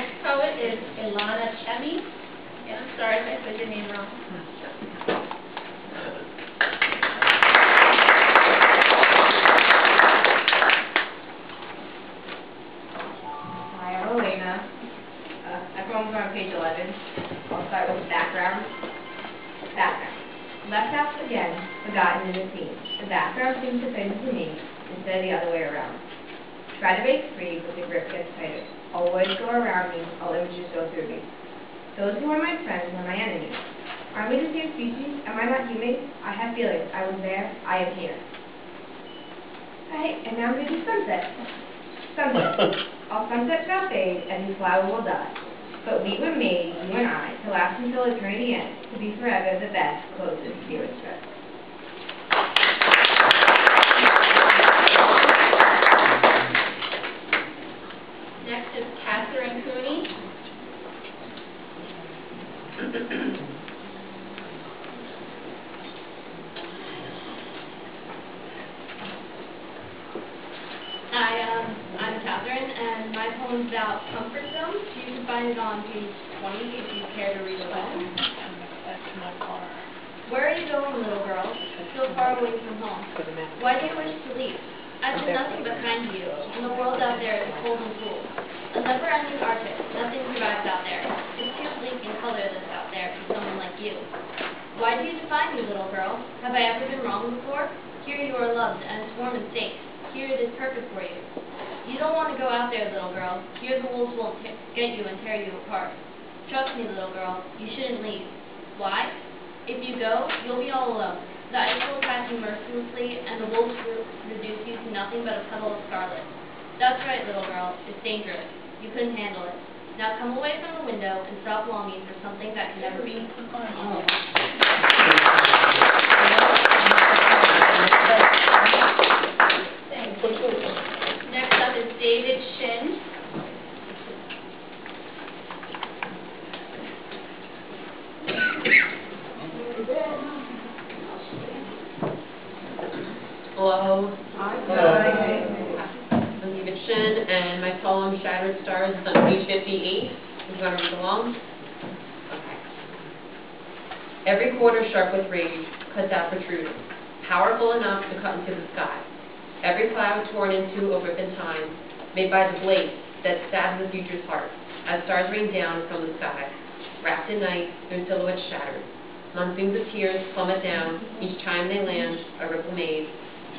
next poet is Ilana Chemi. Yeah, I'm sorry if I said your name wrong. Hi, I'm Elena. I poems are on page 11. I'll start with background. Background. Left out again, forgotten in the scene. The background seems to fit into me instead of the other way around. Try to break free, but the grip gets tighter. All words go around me, all images go through me. Those who are my friends are my enemies. Are we the same species? Am I not human? I have feelings. I was there. I am here. Right, and now I'm reading sunset. Sunset. All sunset shall fade, and this flower will die. But we were made, you and I, to last until eternity ends, to be forever the best, closest, dearest friends. Next is Catherine Cooney. I'm Catherine, and my poem's about comfort zones. You can find it on page 20 if you care to read along. That's my car. Where are you going, little girl? So far away from home. Why do you wish to leave? I've been nothing but kind to you, and the world out there is cold and cruel. A never-ending Arctic, nothing survives out there. It's too bleak and colorless out there for someone like you. Why do you define me, little girl? Have I ever been wrong before? Here you are loved, and it's warm and safe. Here it is perfect for you. You don't want to go out there, little girl. Here the wolves won't get you and tear you apart. Trust me, little girl, you shouldn't leave. Why? If you go, you'll be all alone. The ice will attack you mercilessly, and the wolves will reduce you to nothing but a puddle of scarlet. That's right, little girl. It's dangerous. You couldn't handle it. Now come away from the window and stop longing for something that can never be. Next up is David Shin. Hello. Hi. I'm David Shin, and my poem Shattered Stars is on page 58. If you want to read along. Okay. Every quarter sharp with rage cuts out protruding, powerful enough to cut into the sky. Every cloud torn into a rip in time, made by the blade that stabs the future's heart, as stars rain down from the sky. Wrapped in night, their silhouettes shattered. Monsoons of tears plummet down, each time they land, a ripple made.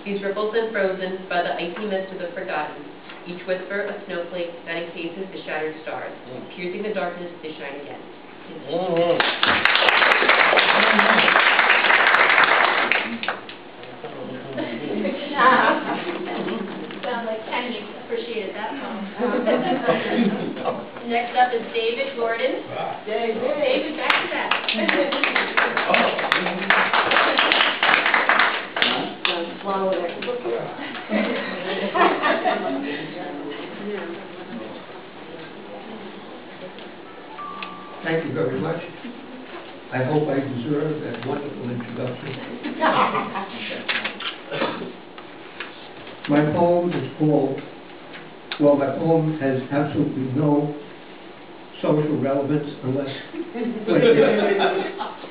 These ripples then frozen by the icy mist of the forgotten, each whisper a snowflake that encases the shattered stars. Piercing the darkness, they shine again. Sounds like Kenny appreciated that poem. Next up is David Gordon. David, back to back. Thank you very much. I hope I deserve that wonderful introduction. My poem is called, well, my poem has absolutely no social relevance unless,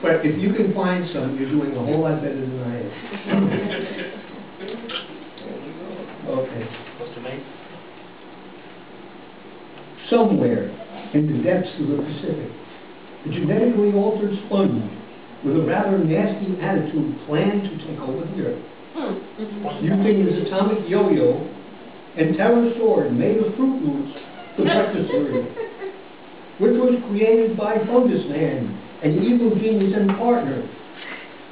but if you can find some, you're doing a whole lot better than I am. Okay. What's the name? Somewhere in the depths of the Pacific, a genetically altered sponge with a rather nasty attitude planned to take over the earth. Using his atomic yo-yo and terror sword made of Fruit Loops for breakfast cereal, which was created by Fungus Man, an evil genius and partner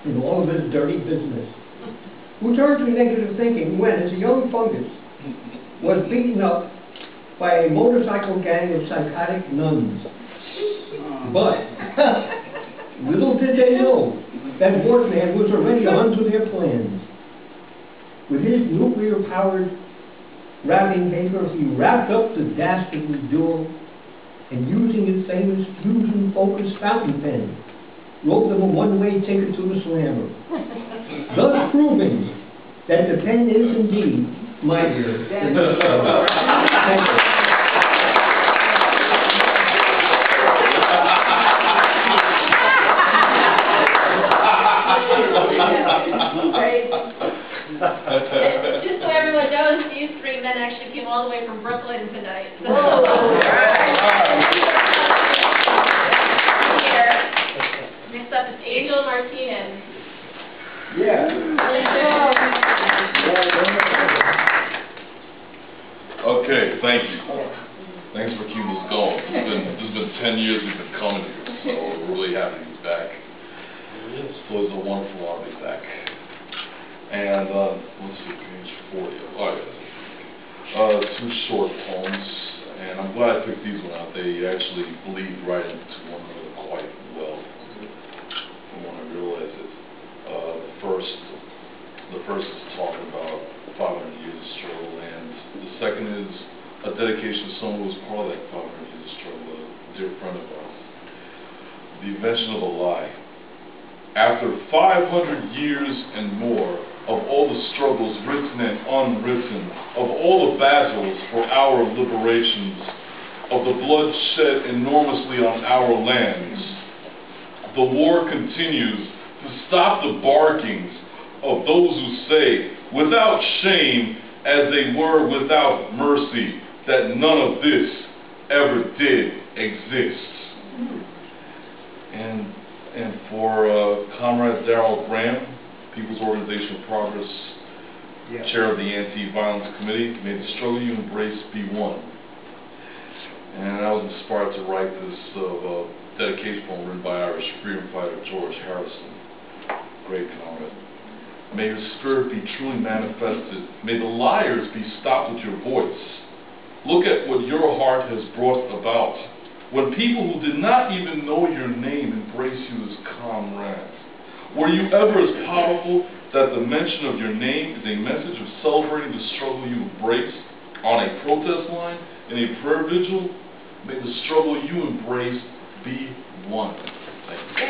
in all of his dirty business, who turned to negative thinking when, as a young fungus, was beaten up by a motorcycle gang of psychotic nuns. But little did they know that Wartman was already onto their plans. With his nuclear-powered wrapping paper, he wrapped up the dastardly duo and, using his famous fusion-focused fountain pen, wrote them a one-way ticket to the slammer, thus proving that the pen is indeed mightier than the sword. Thank you. from Brunswick and tonight. Here. Next up is Angel Martinez. Yeah. Okay, thank you. Thanks for keeping us going. This has been 10 years we've been coming here, so we're really happy to be back. So it's a wonderful honor to be back. And let's see, page 40. Oh, yeah. 2 short poems, and I'm glad I picked these one out. They actually bleed right into one another quite well. From when I realized it. The first is talking about 500 years of struggle, and the second is a dedication to someone who was part of that 500 years of struggle, a dear friend of ours. The invention of a lie. After 500 years and more of all the struggles written and unwritten, of all the battles for our liberations, of the blood shed enormously on our lands, the war continues to stop the barkings of those who say, without shame, as they were without mercy, that none of this ever did exist. And for Comrade Darrell Graham, People's Organization of Progress, Chair of the Anti-Violence Committee, may the struggle you embrace be one. And I was inspired to write this dedication poem written by Irish freedom fighter George Harrison, great comrade. May your spirit be truly manifested. May the liars be stopped with your voice. Look at what your heart has brought about. When people who did not even know your name embrace you as comrades. Were you ever as powerful that the mention of your name is a message of celebrating the struggle you embraced on a protest line, in a prayer vigil? May the struggle you embrace be one. Thank you.